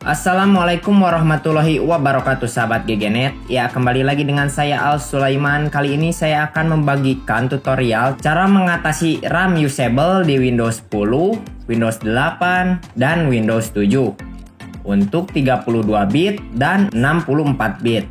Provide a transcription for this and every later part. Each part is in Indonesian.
Assalamualaikum warahmatullahi wabarakatuh sahabat GGNet. Ya, kembali lagi dengan saya Al Sulaiman. Kali ini saya akan membagikan tutorial cara mengatasi RAM usable di Windows 10, Windows 8, dan Windows 7 untuk 32 bit dan 64 bit.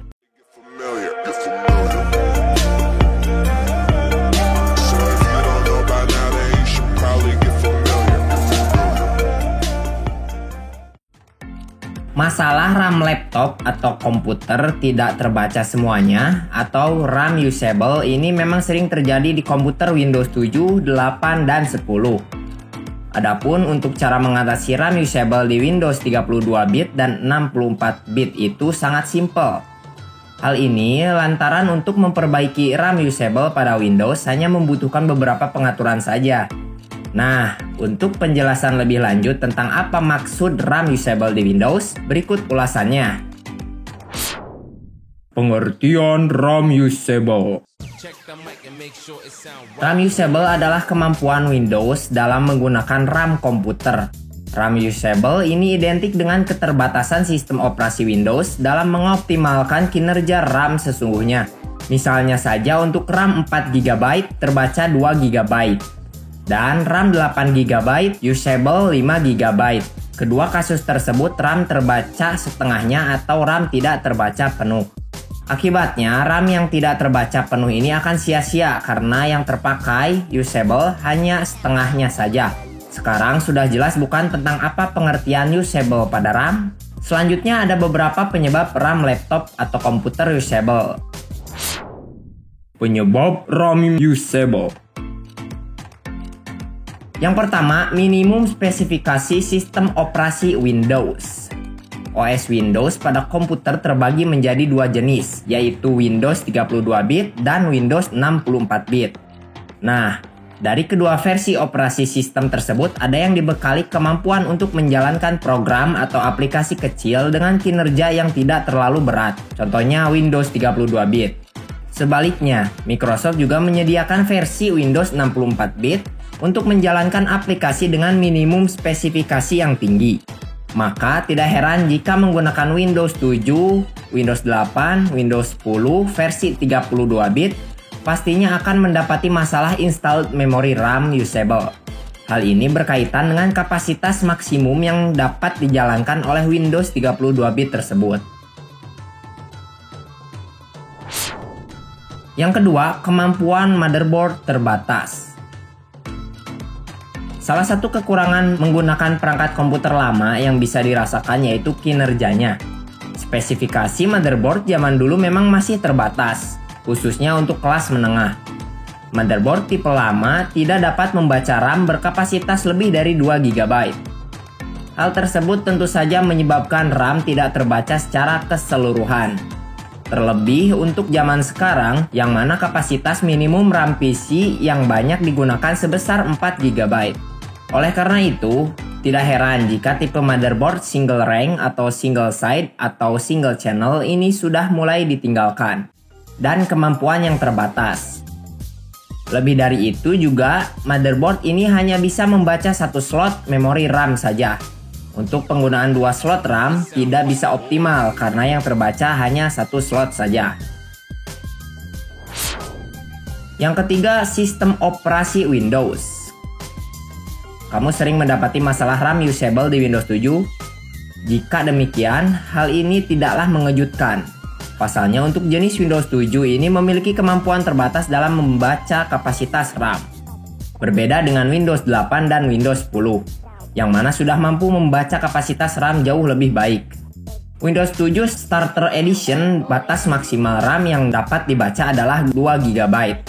Masalah RAM laptop atau komputer tidak terbaca semuanya atau RAM usable ini memang sering terjadi di komputer Windows 7, 8, dan 10. Adapun untuk cara mengatasi RAM usable di Windows 32 bit dan 64 bit itu sangat simpel. Hal ini lantaran untuk memperbaiki RAM usable pada Windows hanya membutuhkan beberapa pengaturan saja. Nah, untuk penjelasan lebih lanjut tentang apa maksud RAM usable di Windows, berikut ulasannya. Pengertian RAM usable. RAM usable adalah kemampuan Windows dalam menggunakan RAM komputer. RAM usable ini identik dengan keterbatasan sistem operasi Windows dalam mengoptimalkan kinerja RAM sesungguhnya. Misalnya saja untuk RAM 4GB terbaca 2GB. Dan RAM 8GB usable 5GB. Kedua kasus tersebut RAM terbaca setengahnya atau RAM tidak terbaca penuh. Akibatnya RAM yang tidak terbaca penuh ini akan sia-sia karena yang terpakai usable hanya setengahnya saja. Sekarang sudah jelas bukan tentang apa pengertian usable pada RAM? Selanjutnya ada beberapa penyebab RAM laptop atau komputer usable. Penyebab RAM usable. Yang pertama, minimum spesifikasi sistem operasi Windows. OS Windows pada komputer terbagi menjadi dua jenis, yaitu Windows 32 bit dan Windows 64 bit. Nah, dari kedua versi operasi sistem tersebut ada yang dibekali kemampuan untuk menjalankan program atau aplikasi kecil dengan kinerja yang tidak terlalu berat. Contohnya Windows 32 bit. Sebaliknya, Microsoft juga menyediakan versi Windows 64 bit untuk menjalankan aplikasi dengan minimum spesifikasi yang tinggi. Maka tidak heran jika menggunakan Windows 7, Windows 8, Windows 10 versi 32 bit pastinya akan mendapati masalah installed memory RAM usable. Hal ini berkaitan dengan kapasitas maksimum yang dapat dijalankan oleh Windows 32 bit tersebut. Yang kedua, kemampuan motherboard terbatas. Salah satu kekurangan menggunakan perangkat komputer lama yang bisa dirasakan yaitu kinerjanya. Spesifikasi motherboard zaman dulu memang masih terbatas, khususnya untuk kelas menengah. Motherboard tipe lama tidak dapat membaca RAM berkapasitas lebih dari 2GB. Hal tersebut tentu saja menyebabkan RAM tidak terbaca secara keseluruhan. Terlebih untuk zaman sekarang yang mana kapasitas minimum RAM PC yang banyak digunakan sebesar 4GB. Oleh karena itu, tidak heran jika tipe motherboard single rank atau single side atau single channel ini sudah mulai ditinggalkan dan kemampuan yang terbatas. Lebih dari itu juga, motherboard ini hanya bisa membaca satu slot memori RAM saja. Untuk penggunaan dua slot RAM tidak bisa optimal karena yang terbaca hanya satu slot saja. Yang ketiga, sistem operasi Windows. Kamu sering mendapati masalah RAM usable di Windows 7? Jika demikian, hal ini tidaklah mengejutkan. Pasalnya untuk jenis Windows 7 ini memiliki kemampuan terbatas dalam membaca kapasitas RAM. Berbeda dengan Windows 8 dan Windows 10, yang mana sudah mampu membaca kapasitas RAM jauh lebih baik. Windows 7 Starter Edition batas maksimal RAM yang dapat dibaca adalah 2GB.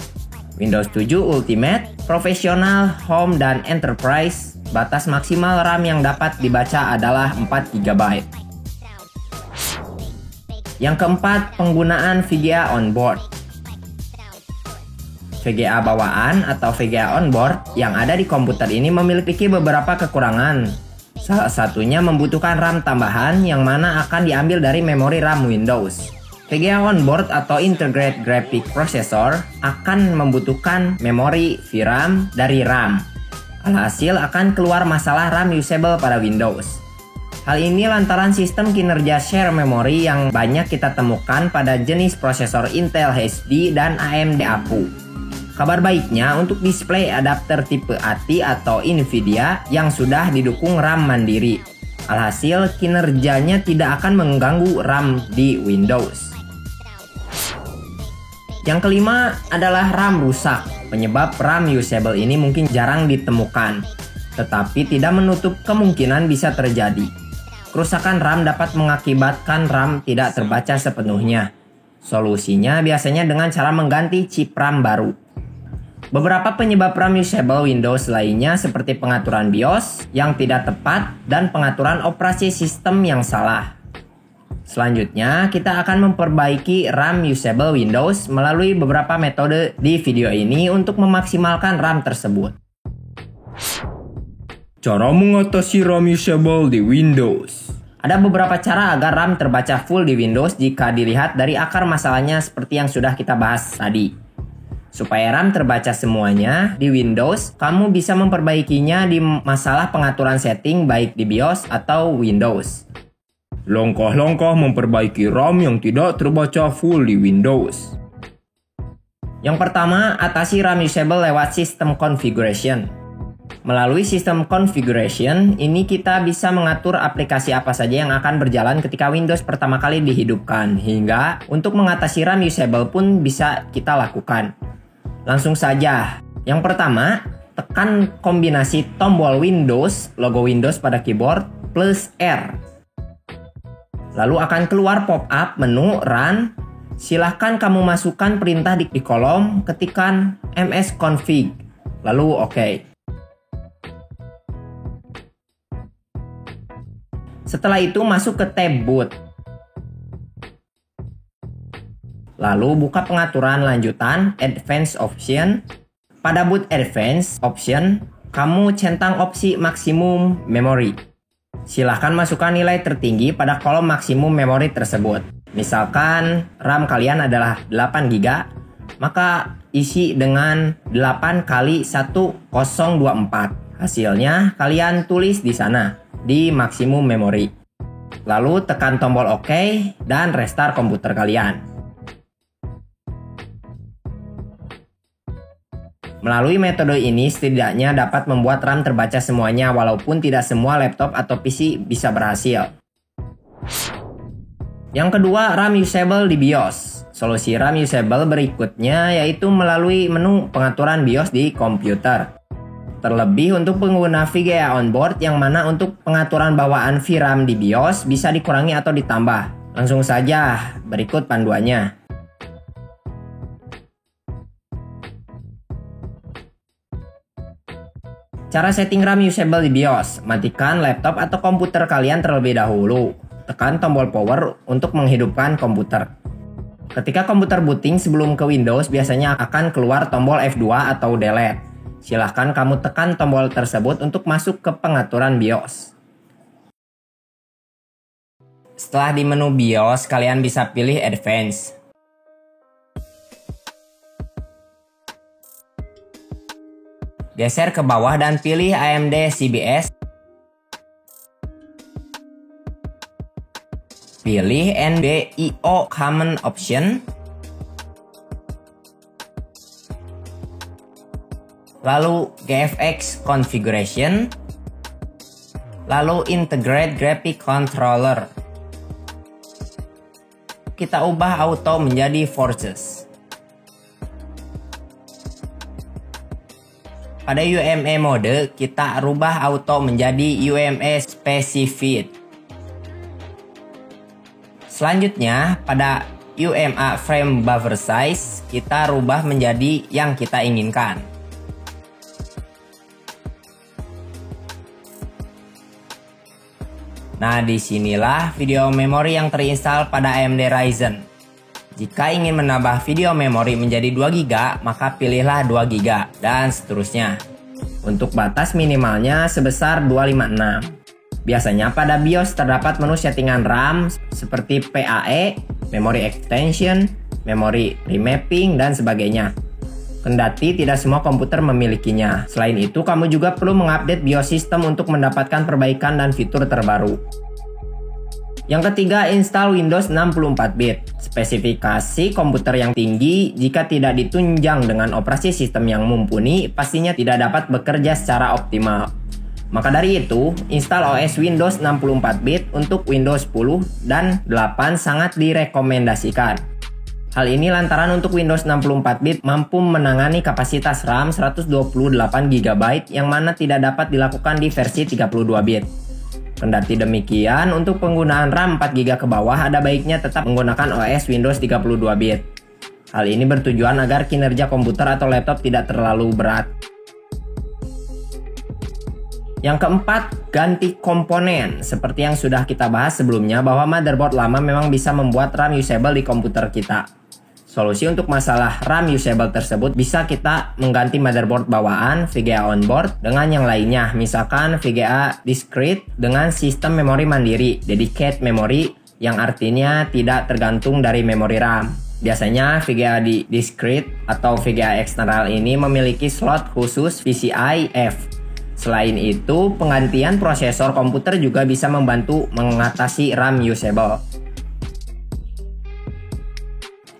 Windows 7 Ultimate, Professional, Home, dan Enterprise batas maksimal RAM yang dapat dibaca adalah 4GB. Yang keempat, penggunaan VGA onboard. VGA bawaan atau VGA onboard yang ada di komputer ini memiliki beberapa kekurangan. Salah satunya membutuhkan RAM tambahan yang mana akan diambil dari memori RAM Windows. VGA onboard atau Integrated Graphic Processor akan membutuhkan memori VRAM dari RAM. Alhasil akan keluar masalah RAM usable pada Windows. Hal ini lantaran sistem kinerja share memory yang banyak kita temukan pada jenis prosesor Intel HD dan AMD APU. Kabar baiknya untuk display adapter tipe ATI atau Nvidia yang sudah didukung RAM mandiri. Alhasil kinerjanya tidak akan mengganggu RAM di Windows. Yang kelima adalah RAM rusak. Penyebab RAM usable ini mungkin jarang ditemukan, tetapi tidak menutup kemungkinan bisa terjadi. Kerusakan RAM dapat mengakibatkan RAM tidak terbaca sepenuhnya. Solusinya biasanya dengan cara mengganti chip RAM baru. Beberapa penyebab RAM usable Windows lainnya seperti pengaturan BIOS yang tidak tepat dan pengaturan operasi sistem yang salah. Selanjutnya, kita akan memperbaiki RAM usable Windows melalui beberapa metode di video ini untuk memaksimalkan RAM tersebut. Cara mengatasi RAM usable di Windows. Ada beberapa cara agar RAM terbaca full di Windows jika dilihat dari akar masalahnya seperti yang sudah kita bahas tadi. Supaya RAM terbaca semuanya di Windows, kamu bisa memperbaikinya di masalah pengaturan setting baik di BIOS atau Windows. Langkah-langkah memperbaiki RAM yang tidak terbaca full di Windows. Yang pertama, atasi RAM usable lewat sistem configuration. Melalui sistem configuration, ini kita bisa mengatur aplikasi apa saja yang akan berjalan ketika Windows pertama kali dihidupkan, hingga untuk mengatasi RAM usable pun bisa kita lakukan. Langsung saja. Yang pertama, tekan kombinasi tombol Windows, logo Windows pada keyboard, plus R. Lalu akan keluar pop-up menu Run. Silahkan kamu masukkan perintah di kolom, ketikan msconfig. Lalu OK. Setelah itu masuk ke tab boot. Lalu buka pengaturan lanjutan Advanced Option. Pada boot Advanced Option, kamu centang opsi maksimum memory. Silahkan masukkan nilai tertinggi pada kolom maksimum memory tersebut. Misalkan RAM kalian adalah 8 GB, maka isi dengan 8 kali 1024. Hasilnya kalian tulis di sana, di maksimum memory. Lalu tekan tombol OK dan restart komputer kalian. Melalui metode ini setidaknya dapat membuat RAM terbaca semuanya walaupun tidak semua laptop atau PC bisa berhasil. Yang kedua, RAM usable di BIOS. Solusi RAM usable berikutnya yaitu melalui menu pengaturan BIOS di komputer. Terlebih untuk pengguna VGA onboard yang mana untuk pengaturan bawaan VRAM di BIOS bisa dikurangi atau ditambah. Langsung saja, berikut panduannya. Cara setting RAM usable di BIOS. Matikan laptop atau komputer kalian terlebih dahulu. Tekan tombol power untuk menghidupkan komputer. Ketika komputer booting sebelum ke Windows, biasanya akan keluar tombol F2 atau delete. Silahkan kamu tekan tombol tersebut untuk masuk ke pengaturan BIOS. Setelah di menu BIOS, kalian bisa pilih Advance. Geser ke bawah dan pilih AMD CBS. Pilih NBIO Common Option. Lalu GFX Configuration. Lalu Integrate Graphic Controller. Kita ubah auto menjadi Forces. Pada UMA mode, kita rubah auto menjadi UMA Specified. Selanjutnya, pada UMA Frame Buffer Size, kita rubah menjadi yang kita inginkan. Nah, disinilah video memori yang terinstall pada AMD Ryzen. Jika ingin menambah video memori menjadi 2 GB, maka pilihlah 2 GB, dan seterusnya. Untuk batas minimalnya sebesar 256. Biasanya pada BIOS terdapat menu settingan RAM seperti PAE, Memory Extension, Memory Remapping, dan sebagainya. Kendati tidak semua komputer memilikinya. Selain itu, kamu juga perlu mengupdate BIOS sistem untuk mendapatkan perbaikan dan fitur terbaru. Yang ketiga, install Windows 64-bit. Spesifikasi komputer yang tinggi jika tidak ditunjang dengan operasi sistem yang mumpuni pastinya tidak dapat bekerja secara optimal. Maka dari itu, install OS Windows 64-bit untuk Windows 10 dan 8 sangat direkomendasikan. Hal ini lantaran untuk Windows 64-bit mampu menangani kapasitas RAM 128GB yang mana tidak dapat dilakukan di versi 32-bit. Kendati demikian, untuk penggunaan RAM 4GB ke bawah ada baiknya tetap menggunakan OS Windows 32-bit. Hal ini bertujuan agar kinerja komputer atau laptop tidak terlalu berat. Yang keempat, ganti komponen. Seperti yang sudah kita bahas sebelumnya bahwa motherboard lama memang bisa membuat RAM usable di komputer kita. Solusi untuk masalah RAM usable tersebut bisa kita mengganti motherboard bawaan VGA onboard dengan yang lainnya, misalkan VGA discrete dengan sistem memori mandiri, dedicated memory, yang artinya tidak tergantung dari memori RAM. Biasanya VGA discrete atau VGA eksternal ini memiliki slot khusus PCI F. Selain itu, penggantian prosesor komputer juga bisa membantu mengatasi RAM usable.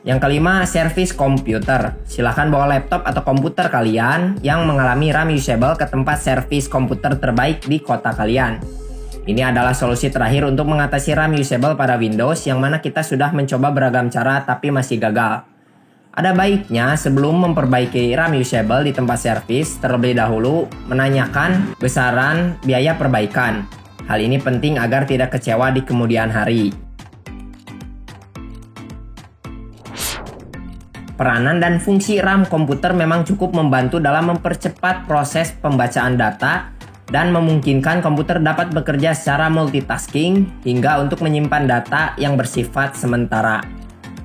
Yang kelima, servis komputer. Silahkan bawa laptop atau komputer kalian yang mengalami RAM usable ke tempat servis komputer terbaik di kota kalian. Ini adalah solusi terakhir untuk mengatasi RAM usable pada Windows yang mana kita sudah mencoba beragam cara tapi masih gagal. Ada baiknya sebelum memperbaiki RAM usable di tempat servis, terlebih dahulu menanyakan besaran biaya perbaikan. Hal ini penting agar tidak kecewa di kemudian hari. Peranan dan fungsi RAM komputer memang cukup membantu dalam mempercepat proses pembacaan data dan memungkinkan komputer dapat bekerja secara multitasking hingga untuk menyimpan data yang bersifat sementara.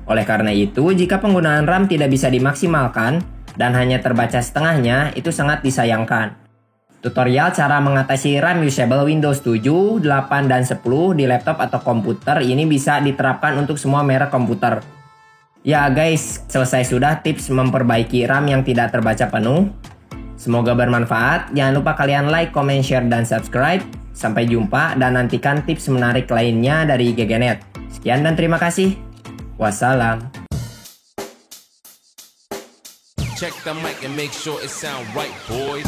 Oleh karena itu, jika penggunaan RAM tidak bisa dimaksimalkan dan hanya terbaca setengahnya, itu sangat disayangkan. Tutorial cara mengatasi RAM usable Windows 7, 8, dan 10 di laptop atau komputer ini bisa diterapkan untuk semua merek komputer. Ya guys, selesai sudah tips memperbaiki RAM yang tidak terbaca penuh. Semoga bermanfaat. Jangan lupa kalian like, comment, share, dan subscribe. Sampai jumpa dan nantikan tips menarik lainnya dari GGNet. Sekian dan terima kasih. Wassalam. Check the mic and make sure it sound right, boys.